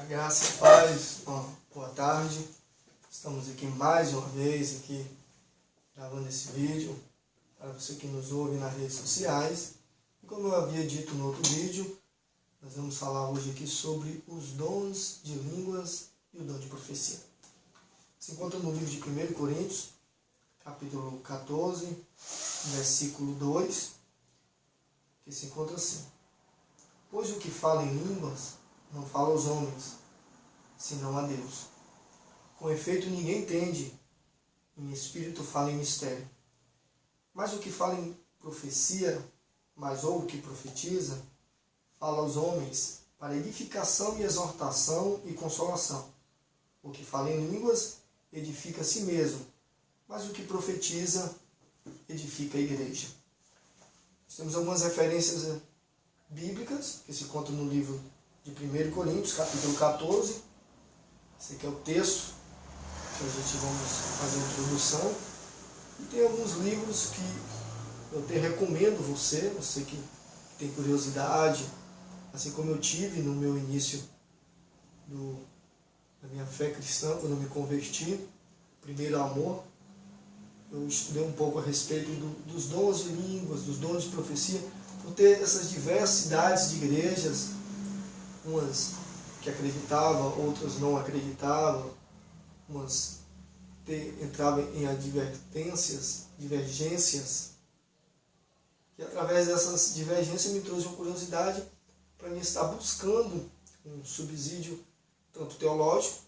Graça e paz, boa tarde. Estamos aqui mais uma vez gravando esse vídeo para você que nos ouve nas redes sociais. E como eu havia dito no outro vídeo, nós vamos falar hoje aqui sobre os dons de línguas e o dom de profecia. Se encontra no livro de 1 Coríntios, capítulo 14, versículo 2, que se encontra assim: Pois o que fala em línguas não fala aos homens, senão a Deus. Com efeito, ninguém entende, em espírito fala em mistério. Mas o que fala em profecia, ou o que profetiza, fala aos homens para edificação e exortação e consolação. O que fala em línguas edifica a si mesmo, mas o que profetiza edifica a igreja. Nós temos algumas referências bíblicas que se encontram no livro de 1 Coríntios, capítulo 14. Esse aqui é o texto que a gente vamos fazer a introdução. E tem alguns livros que eu até recomendo você que tem curiosidade, assim como eu tive no meu início da minha fé cristã, quando eu me converti, primeiro amor. Eu estudei um pouco a respeito dos dons de línguas, dos dons de profecia, por ter essas diversidades de igrejas, umas que acreditavam, outras não acreditavam, umas entravam em divergências, e através dessas divergências me trouxe uma curiosidade para mim estar buscando um subsídio tanto teológico,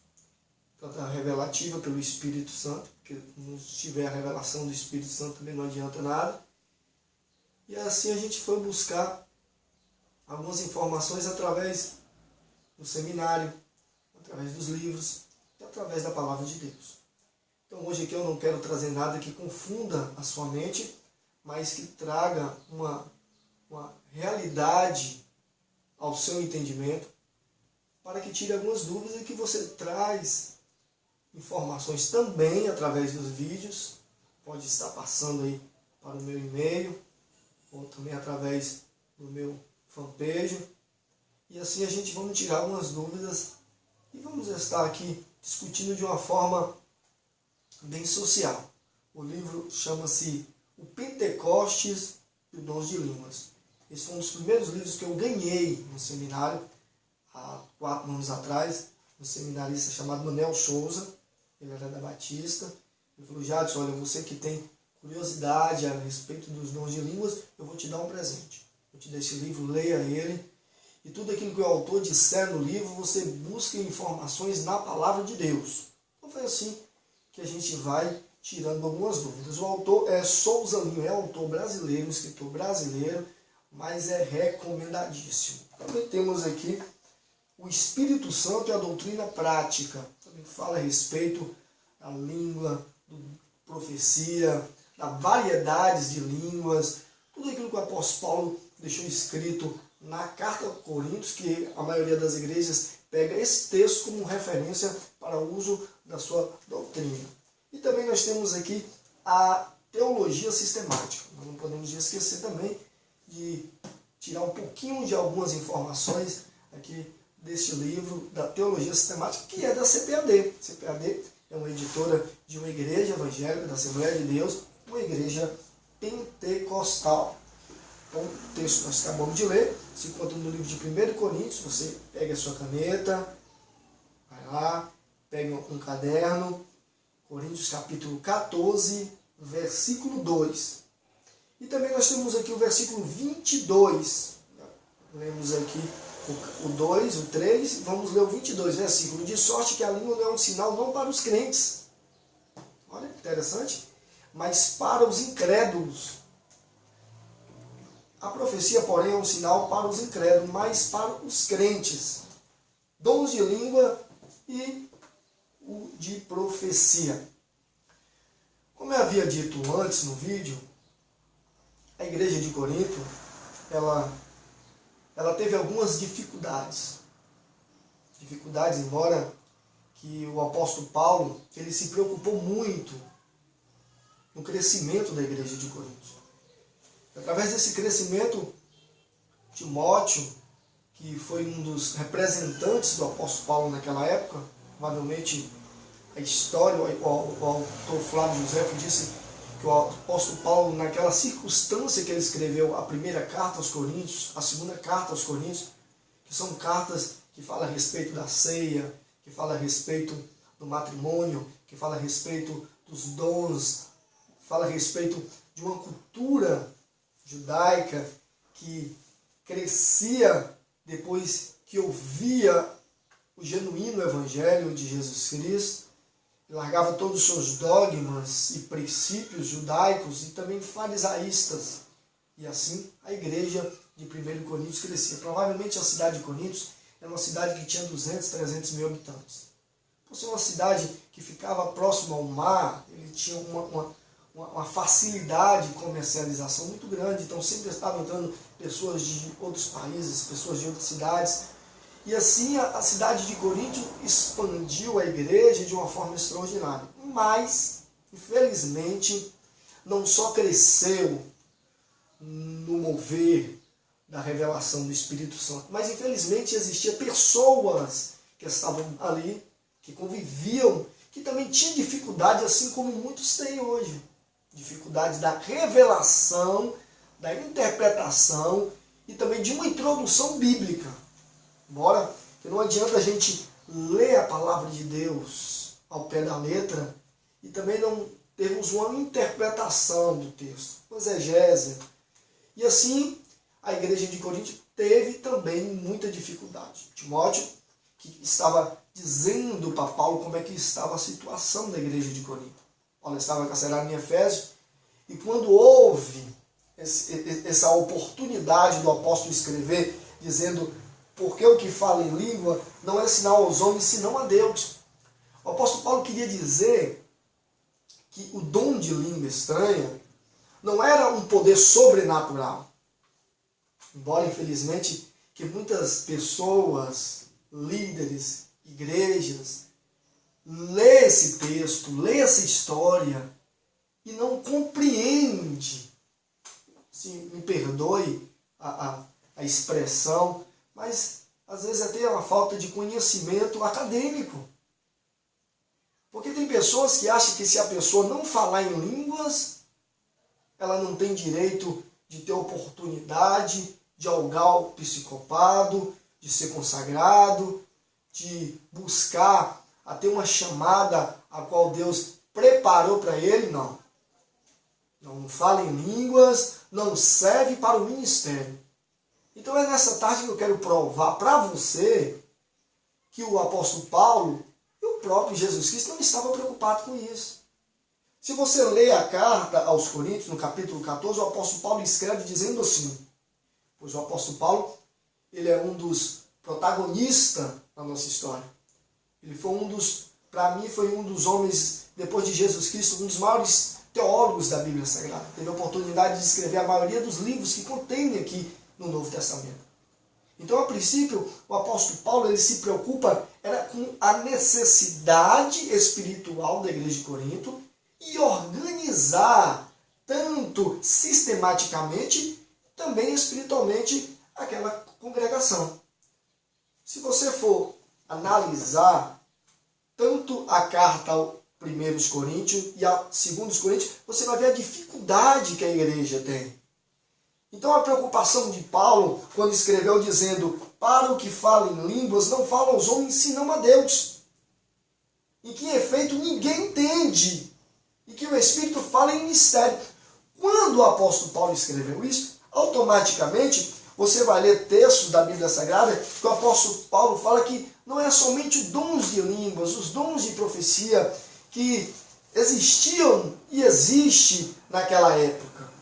tanto revelativa pelo Espírito Santo, porque não tiver a revelação do Espírito Santo também não adianta nada. E assim a gente foi buscar algumas informações através do seminário, através dos livros e através da palavra de Deus. Então hoje aqui eu não quero trazer nada que confunda a sua mente, mas que traga uma realidade ao seu entendimento, para que tire algumas dúvidas e que você traz informações também através dos vídeos. Pode estar passando aí para o meu e-mail, ou também através do meu fanpage. E assim a gente vamos tirar algumas dúvidas e vamos estar aqui discutindo de uma forma bem social. O livro chama-se O Pentecostes e os Dons de Línguas. Esse foi um dos primeiros livros que eu ganhei no seminário, há 4 anos atrás, um seminarista chamado Manuel Souza. Ele era da Batista. Ele falou: Jadson, olha, você que tem curiosidade a respeito dos dons de línguas, eu vou te dar um presente. Eu te dou esse livro, leia ele. E tudo aquilo que o autor disser no livro, você busca informações na palavra de Deus. Então foi assim que a gente vai tirando algumas dúvidas. O autor é Souza Lima, é autor brasileiro, um escritor brasileiro, mas é recomendadíssimo. Também temos aqui o Espírito Santo e a Doutrina Prática. Também fala a respeito da língua, da profecia, das variedades de línguas, tudo aquilo que o apóstolo Paulo deixou escrito na carta aos Coríntios, que a maioria das igrejas pega esse texto como referência para o uso da sua doutrina. E também nós temos aqui a teologia sistemática. Nós não podemos esquecer também de tirar um pouquinho de algumas informações aqui deste livro da teologia sistemática, que é da CPAD. CPAD é uma editora de uma igreja evangélica da Assembleia de Deus, uma igreja pentecostal. Então, o texto que nós acabamos de ler se encontra no livro de 1 Coríntios. Você pega a sua caneta, vai lá, pega um caderno, Coríntios capítulo 14, versículo 2. E também nós temos aqui o versículo 22. Lemos aqui o 2, o 3, vamos ler o 22, versículo: De sorte que a língua não é um sinal não para os crentes. Olha que interessante. Mas para os incrédulos. A profecia, porém, é um sinal para os incrédulos, mas para os crentes. Dons de língua e o de profecia. Como eu havia dito antes no vídeo, a igreja de Corinto, ela teve algumas dificuldades. Dificuldades, embora que o apóstolo Paulo, ele se preocupou muito no crescimento da igreja de Corinto. Através desse crescimento, Timóteo, que foi um dos representantes do apóstolo Paulo naquela época, provavelmente a história, o autor Flávio Josefo disse que o apóstolo Paulo, naquela circunstância que ele escreveu a primeira carta aos Coríntios, a segunda carta aos Coríntios, que são cartas que falam a respeito da ceia, que falam a respeito do matrimônio, que falam a respeito dos dons, fala a respeito de uma cultura judaica que crescia depois que ouvia o genuíno evangelho de Jesus Cristo, largava todos os seus dogmas e princípios judaicos e também farisaístas. E assim a igreja de 1 Coríntios crescia. Provavelmente a cidade de Coríntios era uma cidade que tinha 200, 300 mil habitantes. Por ser uma cidade que ficava próxima ao mar, ele tinha uma facilidade de comercialização muito grande, então sempre estavam entrando pessoas de outros países, pessoas de outras cidades. E assim a cidade de Corinto expandiu a igreja de uma forma extraordinária. Mas, infelizmente, não só cresceu no mover da revelação do Espírito Santo, mas infelizmente existiam pessoas que estavam ali, que conviviam, que também tinham dificuldade, assim como muitos têm hoje. Dificuldade da revelação, da interpretação e também de uma introdução bíblica. Embora que não adianta a gente ler a palavra de Deus ao pé da letra e também não termos uma interpretação do texto, uma exegese. E assim a igreja de Corinto teve também muita dificuldade. Timóteo, que estava dizendo para Paulo como é que estava a situação da igreja de Corinto. Paulo estava encarcerado em Efésios e quando houve essa oportunidade do apóstolo escrever, dizendo: porque o que fala em língua não é sinal aos homens, senão a Deus. O apóstolo Paulo queria dizer que o dom de língua estranha não era um poder sobrenatural. Embora, infelizmente, que muitas pessoas, líderes, igrejas, lê esse texto, lê essa história e não compreende, me perdoe a expressão, mas às vezes até uma falta de conhecimento acadêmico. Porque tem pessoas que acham que se a pessoa não falar em línguas, ela não tem direito de ter oportunidade de algar o psicopado, de ser consagrado, de buscar a ter uma chamada a qual Deus preparou para ele. Não. Não fala em línguas, não serve para o ministério. Então é nessa tarde que eu quero provar para você que o apóstolo Paulo e o próprio Jesus Cristo não estavam preocupados com isso. Se você lê a carta aos Coríntios, no capítulo 14, o apóstolo Paulo escreve dizendo assim, pois o apóstolo Paulo, ele é um dos protagonistas da nossa história. Ele foi para mim, foi um dos homens, depois de Jesus Cristo, um dos maiores teólogos da Bíblia Sagrada. Teve a oportunidade de escrever a maioria dos livros que contém aqui no Novo Testamento. Então, a princípio, o apóstolo Paulo ele se preocupa com a necessidade espiritual da igreja de Corinto e organizar, tanto sistematicamente, também espiritualmente, aquela congregação. Se você for analisar tanto a carta ao 1 Coríntios e a 2 Coríntios, você vai ver a dificuldade que a igreja tem. Então a preocupação de Paulo, quando escreveu dizendo, para o que fala em línguas, não fala aos homens, senão a Deus. E que, em efeito, ninguém entende. E que o Espírito fala em mistério. Quando o apóstolo Paulo escreveu isso, automaticamente, você vai ler textos da Bíblia Sagrada, que o apóstolo Paulo fala que não é somente os dons de línguas, os dons de profecia, que existiam e existem naquela época.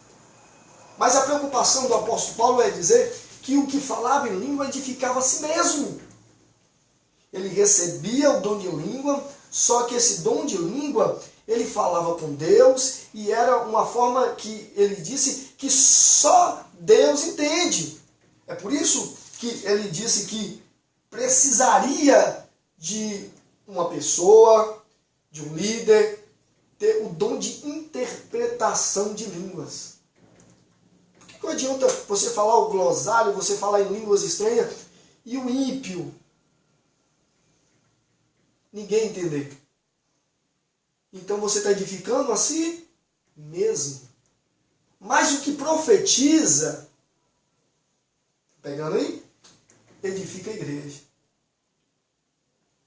Mas a preocupação do apóstolo Paulo é dizer que o que falava em língua edificava a si mesmo. Ele recebia o dom de língua, só que esse dom de língua, ele falava com Deus e era uma forma que ele disse que só Deus entende. É por isso que ele disse que precisaria de uma pessoa, de um líder, ter o dom de interpretação de línguas. Não adianta você falar o glossário, você falar em línguas estranhas, E o ímpio? Ninguém entender. Então você está edificando a si mesmo. Mas o que profetiza, pegando aí, edifica a igreja.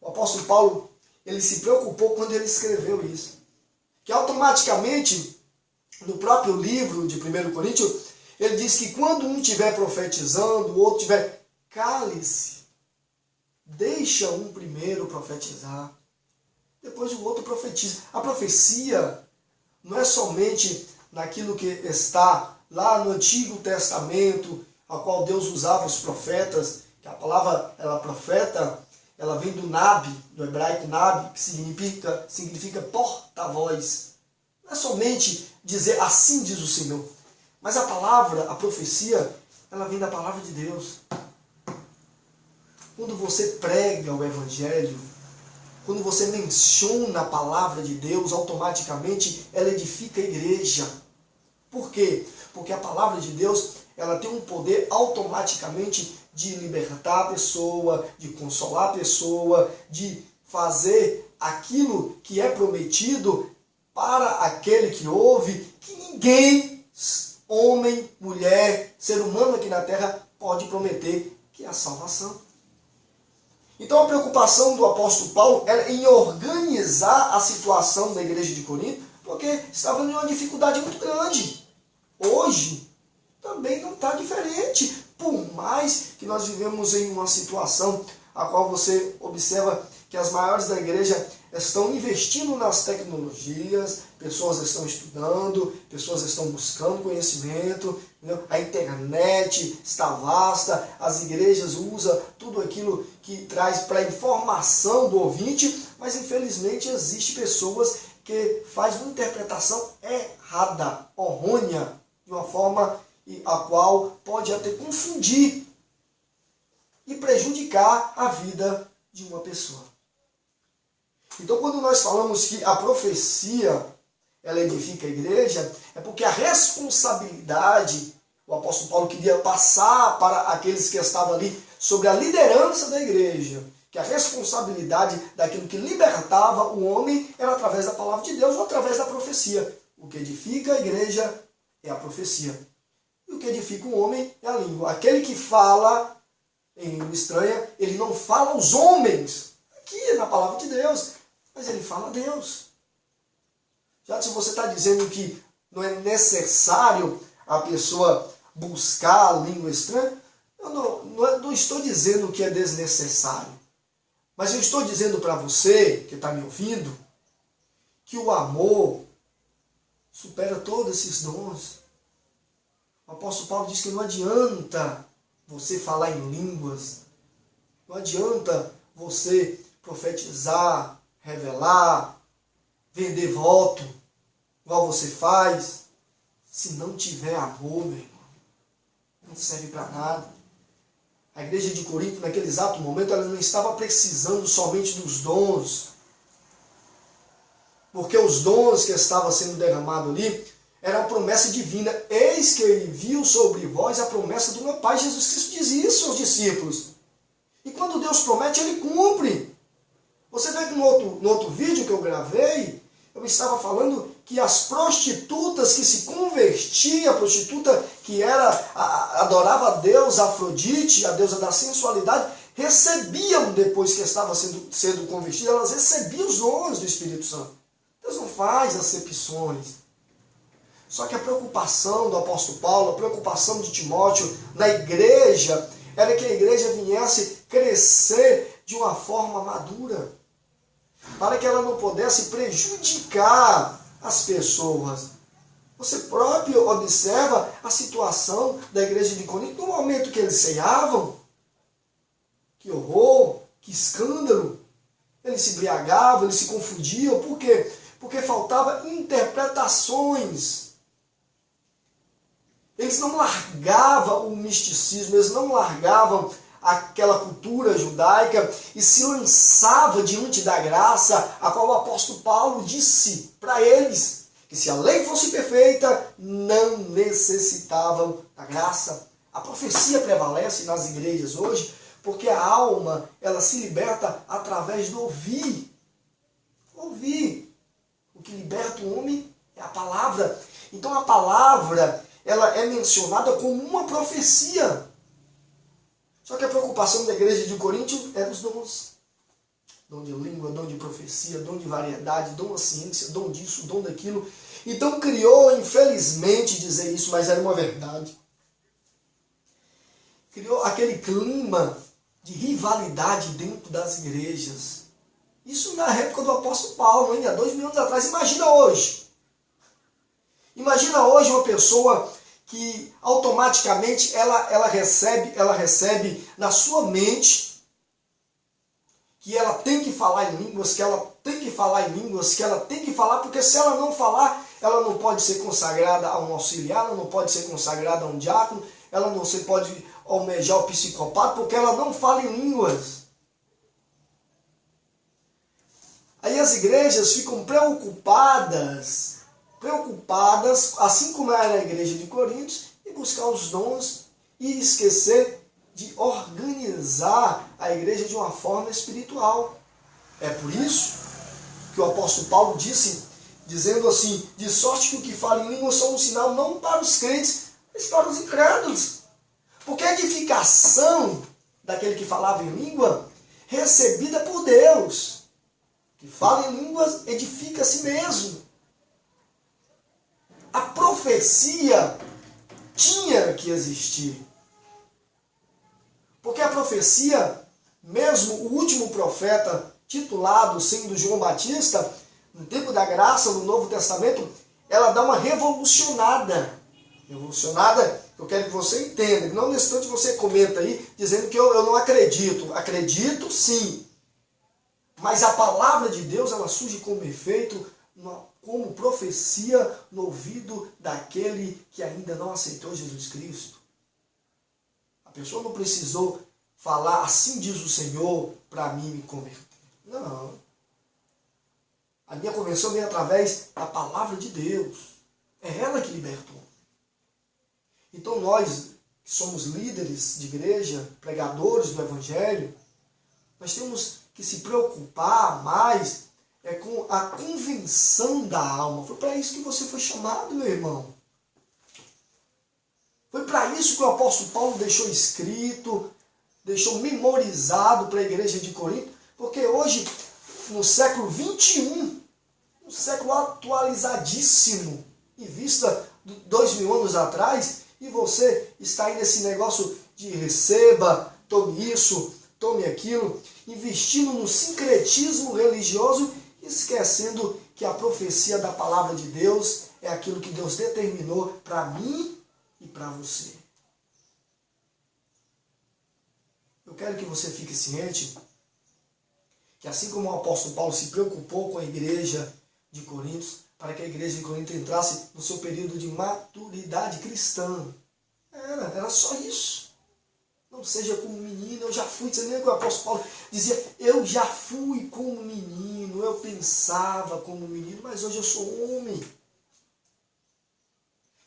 O apóstolo Paulo, ele se preocupou quando ele escreveu isso. Que automaticamente, no próprio livro de 1 Coríntios, ele diz que quando um estiver profetizando, o outro estiver, cale-se. Deixa um primeiro profetizar. Depois o outro profetiza. A profecia não é somente naquilo que está lá no Antigo Testamento, a qual Deus usava os profetas, que a palavra profeta, ela vem do Nabi, do hebraico Nabi, que significa porta-voz. Não é somente dizer assim diz o Senhor, mas a palavra, a profecia, ela vem da palavra de Deus. Quando você prega o Evangelho, quando você menciona a palavra de Deus, automaticamente ela edifica a igreja. Por quê? Porque a palavra de Deus, ela tem um poder automaticamente de libertar a pessoa, de consolar a pessoa, de fazer aquilo que é prometido para aquele que ouve, que ninguém, homem, mulher, ser humano aqui na terra, pode prometer, que é a salvação. Então a preocupação do apóstolo Paulo era em organizar a situação da igreja de Corinto, porque estava em uma dificuldade muito grande. Hoje também não está diferente, por mais que nós vivemos em uma situação a qual você observa que as maiores da igreja estão investindo nas tecnologias, pessoas estão estudando, pessoas estão buscando conhecimento, entendeu? A internet está vasta, as igrejas usam tudo aquilo que traz para a informação do ouvinte, mas infelizmente existem pessoas que fazem uma interpretação errada, errônea, de uma forma a qual pode até confundir e prejudicar a vida de uma pessoa. Então, quando nós falamos que a profecia ela edifica a igreja, é porque a responsabilidade, o apóstolo Paulo queria passar para aqueles que estavam ali sobre a liderança da igreja, que a responsabilidade daquilo que libertava o homem era através da palavra de Deus ou através da profecia. O que edifica a igreja é a profecia. E o que edifica o homem é a língua. Aquele que fala em língua estranha, ele não fala aos homens, aqui na palavra de Deus, mas ele fala a Deus. Já se você está dizendo que não é necessário a pessoa buscar a língua estranha, eu não estou dizendo que é desnecessário. Mas eu estou dizendo para você, que está me ouvindo, que o amor supera todos esses dons. O apóstolo Paulo diz que não adianta você falar em línguas, não adianta você profetizar, revelar, vender voto, igual você faz, se não tiver amor, meu irmão, não serve para nada. A igreja de Corinto, naquele exato momento, ela não estava precisando somente dos dons, porque os dons que estavam sendo derramados ali era a promessa divina. Eis que ele viu sobre vós a promessa do meu Pai. Jesus Cristo diz isso aos discípulos. E quando Deus promete, ele cumpre. Você vê que no outro vídeo que eu gravei, eu estava falando que as prostitutas que se convertiam, a prostituta que adorava a deusa Afrodite, a deusa da sensualidade, recebiam, depois que estava sendo convertidas, elas recebiam os dons do Espírito Santo. Deus não faz acepções. Só que a preocupação do apóstolo Paulo, a preocupação de Timóteo na igreja, era que a igreja viesse crescer de uma forma madura, para que ela não pudesse prejudicar as pessoas. Você próprio observa a situação da igreja de Corinto no momento que eles ceavam. Que horror, que escândalo. Eles se embriagavam, eles se confundiam. Por quê? Porque faltava interpretações. Eles não largavam o misticismo, eles não largavam aquela cultura judaica e se lançava diante da graça, a qual o apóstolo Paulo disse para eles que se a lei fosse perfeita, não necessitavam da graça. A profecia prevalece nas igrejas hoje Porque a alma, ela se liberta através do ouvir. Ouvir. O que liberta o homem é a palavra. Então a palavra, ela é mencionada como uma profecia. Só que a preocupação da igreja de Corinto era os dons. Dom de língua, dom de profecia, dom de variedade, dom da ciência, dom disso, dom daquilo. Então criou, infelizmente, dizer isso, mas era uma verdade. Criou aquele clima de rivalidade dentro das igrejas. Isso na época do apóstolo Paulo, ainda há 2000 anos atrás. Imagina hoje. Imagina hoje uma pessoa que automaticamente ela recebe na sua mente que ela tem que falar em línguas, que ela tem que falar em línguas, que ela tem que falar, porque se ela não falar, ela não pode ser consagrada a um auxiliar, ela não pode ser consagrada a um diácono, ela não se pode almejar o psicopata, porque ela não fala em línguas. Aí as igrejas ficam preocupadas, assim como era a igreja de Corinto, em buscar os dons e esquecer de organizar a igreja de uma forma espiritual. É por isso que o apóstolo Paulo dizendo assim, de sorte que o que fala em línguas são um sinal não para os crentes, mas para os incrédulos. Porque a edificação daquele que falava em língua, recebida por Deus, que fala em línguas, edifica a si mesmo. A profecia tinha que existir. Porque a profecia, mesmo o último profeta titulado sendo João Batista, no tempo da graça no Novo Testamento, ela dá uma revolucionada. Revolucionada, eu quero que você entenda. Não nesse instante você comenta aí, dizendo que eu não acredito. Acredito sim. Mas a palavra de Deus, ela surge como efeito, como profecia no ouvido daquele que ainda não aceitou Jesus Cristo. A pessoa não precisou falar, assim diz o Senhor, para mim me converter. Não. A minha conversão vem através da palavra de Deus. É ela que libertou. Então nós, que somos líderes de igreja, pregadores do Evangelho, nós temos que se preocupar mais com a convenção da alma. Foi para isso que você foi chamado, meu irmão. Foi para isso que o apóstolo Paulo deixou escrito, deixou memorizado para a igreja de Corinto, porque hoje, no século 21, um século atualizadíssimo, em vista de 2000 anos atrás, e você está aí nesse negócio de receba, tome isso, tome aquilo, investindo no sincretismo religioso, esquecendo que a profecia da palavra de Deus é aquilo que Deus determinou para mim e para você. Eu quero que você fique ciente que assim como o apóstolo Paulo se preocupou com a igreja de Corinto, para que a igreja de Corinto entrasse no seu período de maturidade cristã. Era só isso. Não seja como menino, eu já fui. Você lembra que o apóstolo Paulo dizia, eu já fui como menino, eu pensava como menino, mas hoje eu sou homem.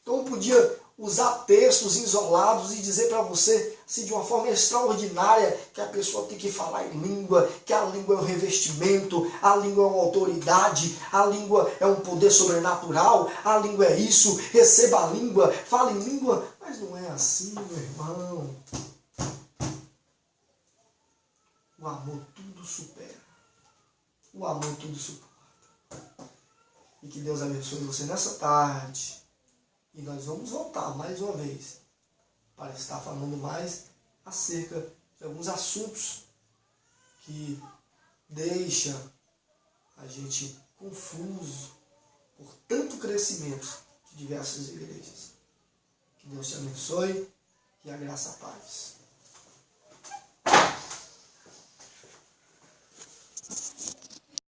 Então eu podia usar textos isolados e dizer para você, assim, de uma forma extraordinária, que a pessoa tem que falar em língua, que a língua é um revestimento, a língua é uma autoridade, a língua é um poder sobrenatural, a língua é isso, receba a língua, fale em língua. Mas não é assim, meu irmão. O amor tudo supera. O amor tudo suporta. E que Deus abençoe você nessa tarde. E nós vamos voltar mais uma vez para estar falando mais acerca de alguns assuntos que deixam a gente confuso por tanto crescimento de diversas igrejas. Que Deus te abençoe e a graça a paz.